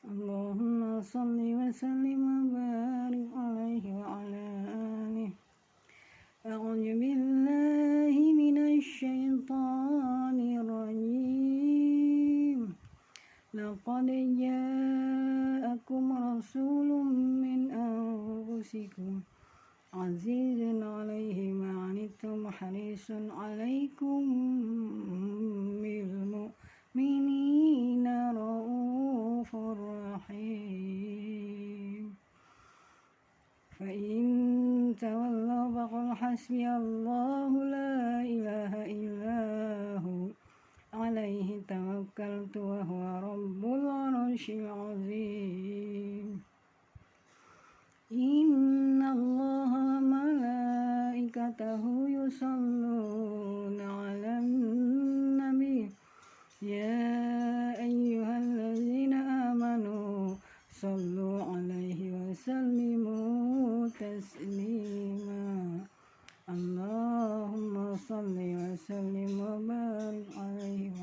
اللهم صل وسلم وبارك عليه وعلى آله. أعوذ بالله من الشيطان الرجيم. لقد جاءكم رسول من أنفسكم عزيز عليه ما عنتم حريص عليكم بالمؤمنين رؤوف رحيم. فإن تولوا فقل حسبي الله لا إله إلا هو عليه توكلت وهو رب العرش العظيم. إن الله وملائكته يصلون على النبي يا أيها الذين آمنوا صلوا عليه وسلموا تسليما. اللهم صل وسلم وبارك عليه